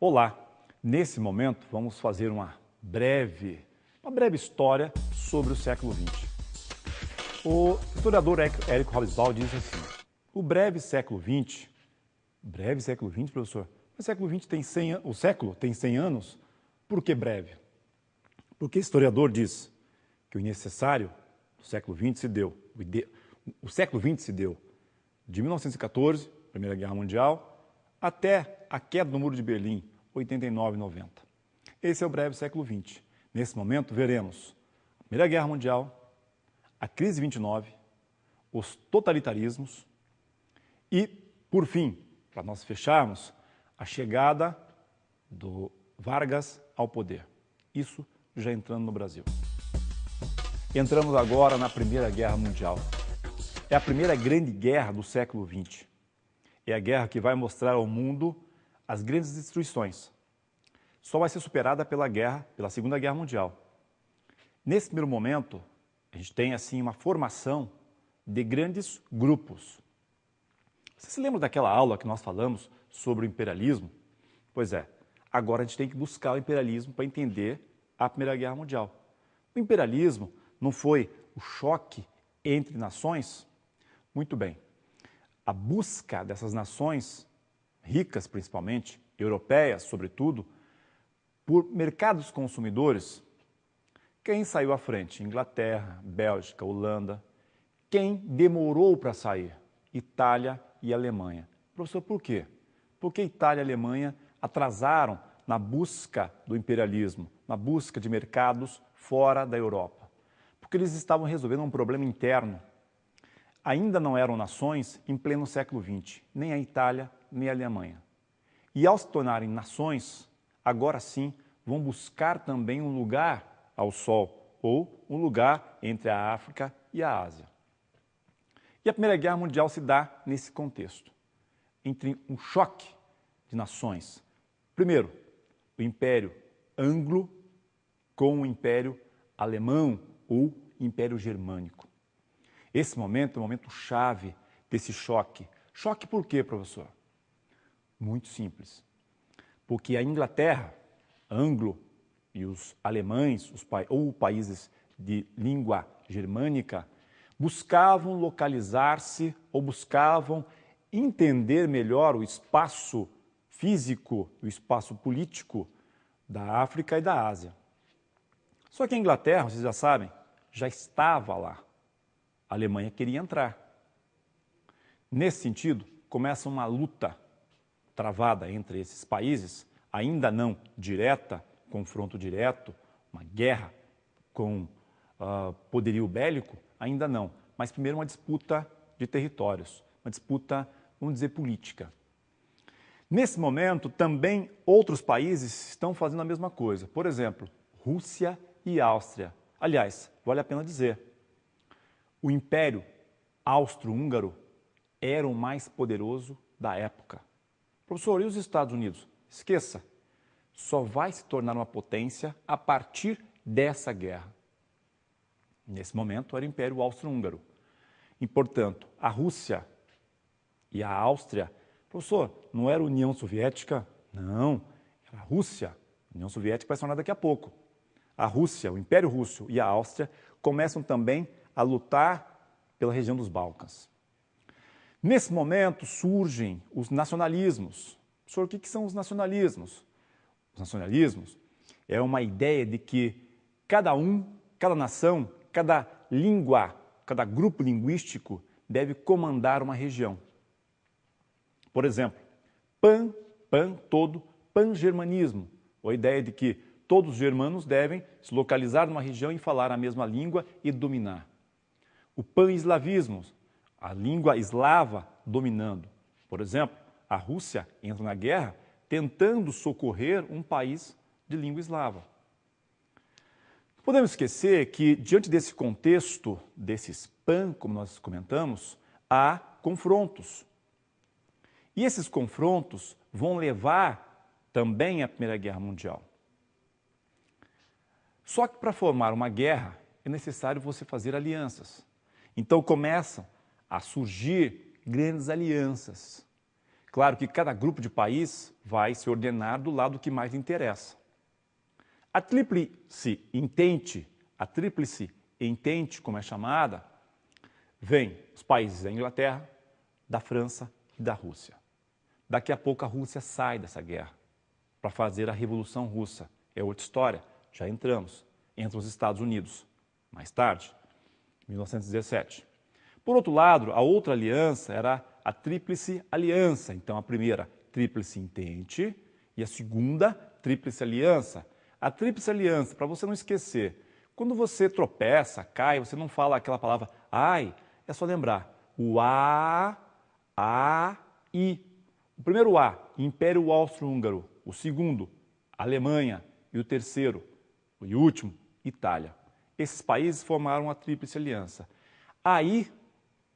Olá, nesse momento vamos fazer uma breve história sobre o século XX. O historiador Érico Hobsbawm diz assim: o breve século XX, professor? O século XX tem 100 anos, o século tem 100 anos, por que breve? Porque o historiador diz que o necessário do século XX se deu, o século XX se deu de 1914, Primeira Guerra Mundial, até a queda do Muro de Berlim, 89 e 90. Esse é o breve século XX. Nesse momento veremos a Primeira Guerra Mundial, a crise 29, os totalitarismos e, por fim, para nós fecharmos, a chegada do Vargas ao poder. Isso já entrando no Brasil. Entramos agora na Primeira Guerra Mundial. É a primeira grande guerra do século XX. É a guerra que vai mostrar ao mundo as grandes destruições. Só vai ser superada pela Segunda Guerra Mundial. Nesse primeiro momento, a gente tem assim uma formação de grandes grupos. Você se lembra daquela aula que nós falamos sobre o imperialismo? Pois é, agora a gente tem que buscar o imperialismo para entender a Primeira Guerra Mundial. O imperialismo não foi o choque entre nações? Muito bem. A busca dessas nações, ricas principalmente, europeias sobretudo, por mercados consumidores, quem saiu à frente? Inglaterra, Bélgica, Holanda. Quem demorou para sair? Itália e Alemanha. Professor, por quê? Porque Itália e Alemanha atrasaram na busca do imperialismo, na busca de mercados fora da Europa. Porque eles estavam resolvendo um problema interno. Ainda não eram nações em pleno século XX, nem a Itália, nem a Alemanha. E ao se tornarem nações, agora sim vão buscar também um lugar ao sol, ou um lugar entre a África e a Ásia. E a Primeira Guerra Mundial se dá nesse contexto, entre um choque de nações. Primeiro, o Império Anglo com o Império Alemão ou Império Germânico. Esse momento é o momento chave desse choque. Choque por quê, professor? Muito simples. Porque a Inglaterra, anglo, e os alemães, ou países de língua germânica, buscavam localizar-se ou buscavam entender melhor o espaço físico, o espaço político da África e da Ásia. Só que a Inglaterra, vocês já sabem, já estava lá. A Alemanha queria entrar. Nesse sentido, começa uma luta travada entre esses países, ainda não direta, confronto direto, uma guerra com poderio bélico, ainda não. Mas primeiro uma disputa de territórios, uma disputa, vamos dizer, política. Nesse momento, também outros países estão fazendo a mesma coisa. Por exemplo, Rússia e Áustria. Aliás, vale a pena dizer, o Império Austro-Húngaro era o mais poderoso da época. Professor, e os Estados Unidos? Esqueça, só vai se tornar uma potência a partir dessa guerra. Nesse momento era o Império Austro-Húngaro. E, portanto, a Rússia e a Áustria, professor, não era a União Soviética? Não, era a Rússia. A União Soviética vai se tornar daqui a pouco. A Rússia, o Império Russo e a Áustria começam também a lutar pela região dos Balcãs. Nesse momento surgem os nacionalismos. Professor, o que são os nacionalismos? Os nacionalismos é uma ideia de que cada nação, cada língua, cada grupo linguístico deve comandar uma região. Por exemplo, pan-germanismo, ou a ideia de que todos os germanos devem se localizar numa região e falar a mesma língua e dominar. O pan-eslavismo, a língua eslava dominando. Por exemplo, a Rússia entra na guerra tentando socorrer um país de língua eslava. Não podemos esquecer que, diante desse contexto, desses pan, como nós comentamos, há confrontos. E esses confrontos vão levar também à Primeira Guerra Mundial. Só que para formar uma guerra é necessário você fazer alianças. Então começam a surgir grandes alianças. Claro que cada grupo de país vai se ordenar do lado que mais lhe interessa. A Tríplice Entente, como é chamada, vem os países da Inglaterra, da França e da Rússia. Daqui a pouco a Rússia sai dessa guerra para fazer a Revolução Russa. É outra história, já entramos. Entra os Estados Unidos, mais tarde, 1917. Por outro lado, a outra aliança era a Tríplice Aliança. Então, a primeira, Tríplice Entente, e a segunda, Tríplice Aliança. A Tríplice Aliança, para você não esquecer, quando você tropeça, cai, você não fala aquela palavra ai, é só lembrar o A, I. O primeiro A, Império Austro-Húngaro. O segundo, Alemanha. E o terceiro, e último, Itália. Esses países formaram a Tríplice Aliança. Aí,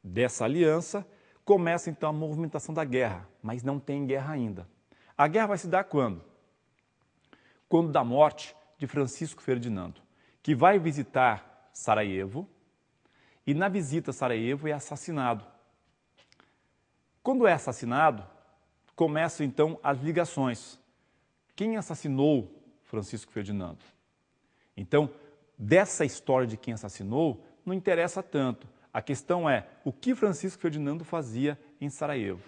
dessa aliança, começa então a movimentação da guerra, mas não tem guerra ainda. A guerra vai se dar quando? Quando da morte de Francisco Ferdinando, que vai visitar Sarajevo e na visita a Sarajevo é assassinado. Quando é assassinado, começam então as ligações. Quem assassinou Francisco Ferdinando? Então, dessa história de quem assassinou, não interessa tanto. A questão é o que Francisco Ferdinando fazia em Sarajevo.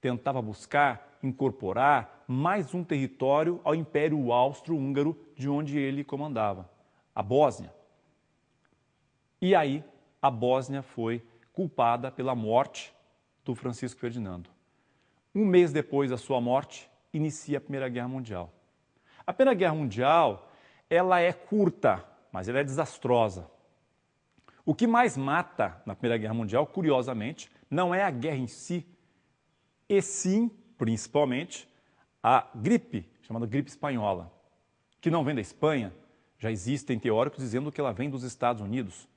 Tentava buscar incorporar mais um território ao Império Austro-Húngaro, de onde ele comandava, a Bósnia. E aí, a Bósnia foi culpada pela morte do Francisco Ferdinando. Um mês depois da sua morte, inicia a Primeira Guerra Mundial. A Primeira Guerra Mundial, ela é curta, mas ela é desastrosa. O que mais mata na Primeira Guerra Mundial, curiosamente, não é a guerra em si, e sim, principalmente, a gripe, chamada gripe espanhola, que não vem da Espanha. Já existem teóricos dizendo que ela vem dos Estados Unidos,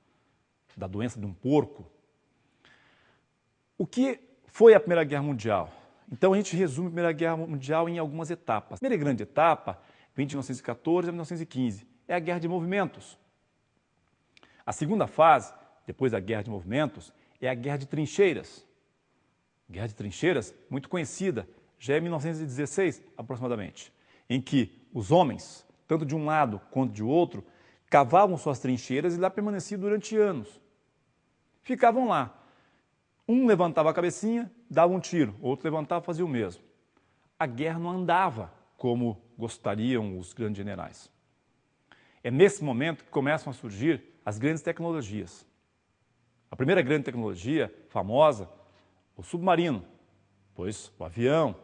da doença de um porco. O que foi a Primeira Guerra Mundial? Então a gente resume a Primeira Guerra Mundial em algumas etapas. A primeira grande etapa vem de 1914 a 1915, é a Guerra de Movimentos. A segunda fase, depois da Guerra de Movimentos, é a Guerra de Trincheiras. Guerra de Trincheiras, muito conhecida, já é 1916 aproximadamente, em que os homens, tanto de um lado quanto de outro, cavavam suas trincheiras e lá permaneciam durante anos. Ficavam lá. Um levantava a cabecinha, dava um tiro, outro levantava e fazia o mesmo. A guerra não andava como gostariam os grandes generais. É nesse momento que começam a surgir as grandes tecnologias. A primeira grande tecnologia famosa, o submarino, depois o avião.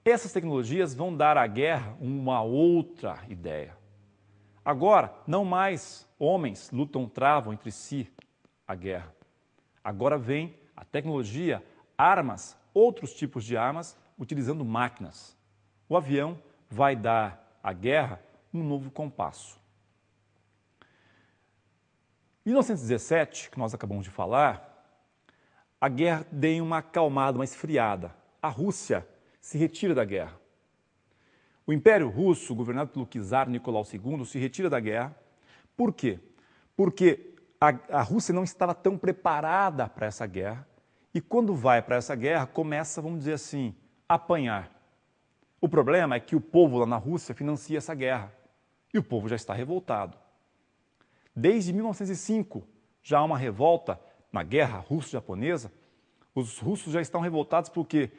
Essas tecnologias vão dar à guerra uma outra ideia. Agora, não mais homens lutam, travam entre si a guerra. Agora vem a tecnologia, armas, outros tipos de armas, utilizando máquinas. O avião vai dar à guerra um novo compasso. Em 1917, que nós acabamos de falar, a guerra deu uma acalmada, uma esfriada. A Rússia se retira da guerra. O Império Russo, governado pelo czar Nicolau II, se retira da guerra. Por quê? Porque a Rússia não estava tão preparada para essa guerra e quando vai para essa guerra começa, vamos dizer assim, a apanhar. O problema é que o povo lá na Rússia financia essa guerra e o povo já está revoltado. Desde 1905 já há uma revolta na guerra russo-japonesa. Os russos já estão revoltados porque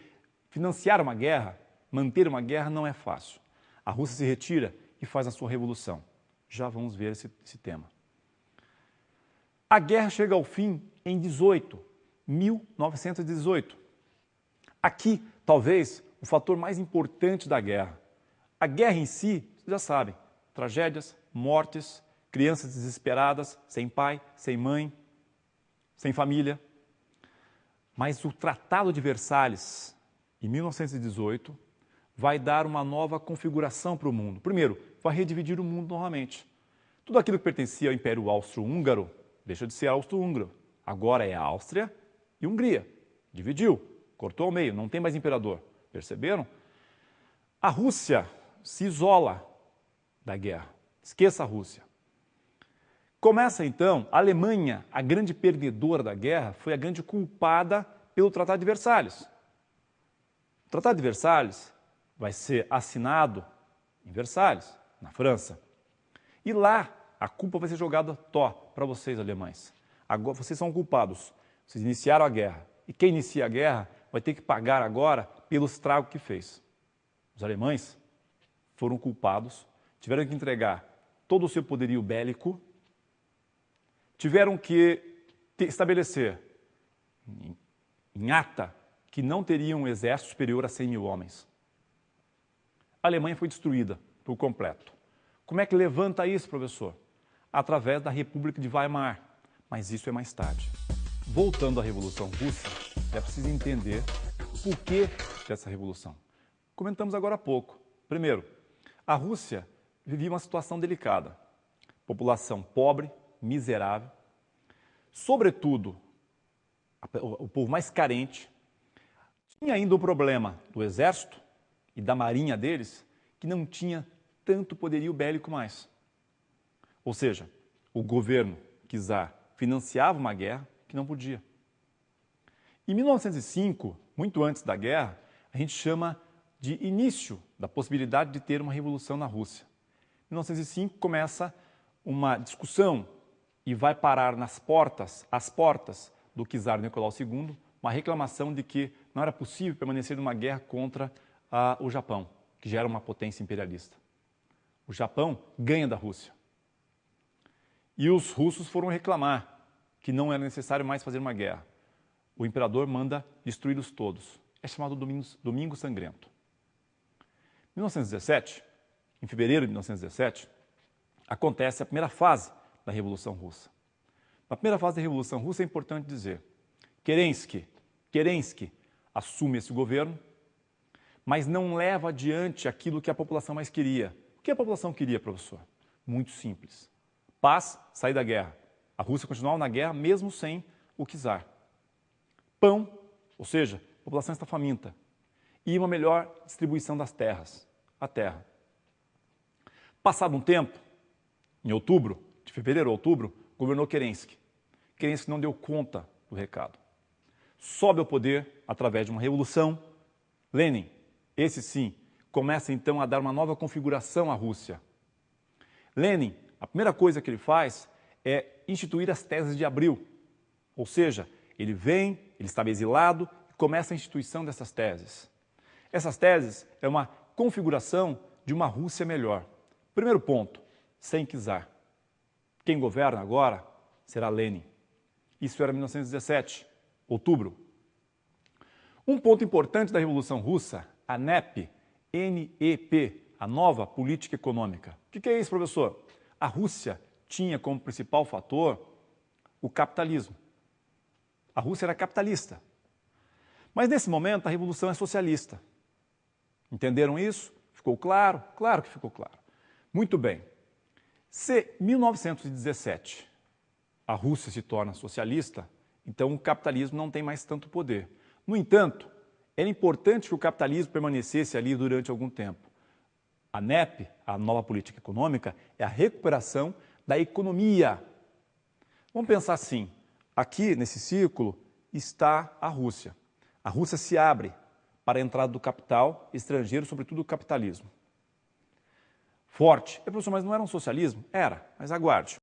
financiar uma guerra, manter uma guerra não é fácil. A Rússia se retira e faz a sua revolução. Já vamos ver esse tema. A guerra chega ao fim em 1918. Aqui, talvez, o fator mais importante da guerra. A guerra em si, vocês já sabem, tragédias, mortes, crianças desesperadas, sem pai, sem mãe, sem família. Mas o Tratado de Versalhes, em 1918, vai dar uma nova configuração para o mundo. Primeiro, vai redividir o mundo novamente. Tudo aquilo que pertencia ao Império Austro-Húngaro deixa de ser Austro-Húngaro. Agora é Áustria e Hungria. Dividiu, cortou ao meio, não tem mais imperador. Perceberam? A Rússia se isola da guerra. Esqueça a Rússia. Começa então, a Alemanha, a grande perdedora da guerra, foi a grande culpada pelo Tratado de Versalhes. Tratado de Versalhes vai ser assinado em Versalhes, na França. E lá a culpa vai ser jogada para vocês, alemães. Agora, vocês são culpados. Vocês iniciaram a guerra. E quem inicia a guerra vai ter que pagar agora pelo estrago que fez. Os alemães foram culpados, tiveram que entregar todo o seu poderio bélico, tiveram que estabelecer em ata que não teriam um exército superior a 100 mil homens. A Alemanha foi destruída por completo. Como é que levanta isso, professor? Através da República de Weimar. Mas isso é mais tarde. Voltando à Revolução Russa, é preciso entender o porquê dessa revolução. Comentamos agora há pouco. Primeiro, a Rússia vivia uma situação delicada. População pobre, miserável. Sobretudo, o povo mais carente. Tinha ainda o problema do exército e da marinha deles, que não tinha tanto poderio bélico mais. Ou seja, o governo czar financiava uma guerra que não podia. Em 1905, muito antes da guerra, a gente chama de início da possibilidade de ter uma revolução na Rússia. Em 1905 começa uma discussão e vai parar às portas do czar Nicolau II, uma reclamação de que não era possível permanecer numa guerra contra o Japão, que já era uma potência imperialista. O Japão ganha da Rússia. E os russos foram reclamar que não era necessário mais fazer uma guerra. O imperador manda destruí-los todos. É chamado Domingo Sangrento. Em 1917, em fevereiro de 1917, acontece a primeira fase da Revolução Russa. Na primeira fase da Revolução Russa é importante dizer, Kerensky assume esse governo, mas não leva adiante aquilo que a população mais queria. O que a população queria, professor? Muito simples. Paz, sair da guerra. A Rússia continuava na guerra mesmo sem o czar. Pão, ou seja, a população está faminta. E uma melhor distribuição das terras, a terra. Passado um tempo, em outubro, de fevereiro a outubro, governou Kerensky. Kerensky não deu conta do recado. Sobe ao poder através de uma revolução. Lenin, esse sim, começa então a dar uma nova configuração à Rússia. Lenin, a primeira coisa que ele faz é instituir as teses de abril. Ou seja, ele estava exilado e começa a instituição dessas teses. Essas teses é uma configuração de uma Rússia melhor. Primeiro ponto, sem czar. Quem governa agora será Lenin. Isso era 1917, outubro. Um ponto importante da Revolução Russa, a NEP, a nova política econômica. O que é isso, professor? A Rússia tinha como principal fator o capitalismo. A Rússia era capitalista. Mas nesse momento a revolução é socialista. Entenderam isso? Ficou claro? Claro que ficou claro. Muito bem. Se em 1917 a Rússia se torna socialista, então o capitalismo não tem mais tanto poder. No entanto, era importante que o capitalismo permanecesse ali durante algum tempo. A NEP, a nova política econômica, é a recuperação da economia. Vamos pensar assim, aqui nesse círculo está a Rússia. A Rússia se abre para a entrada do capital estrangeiro, sobretudo o capitalismo. Forte. Professor, mas não era um socialismo? Era, mas aguarde.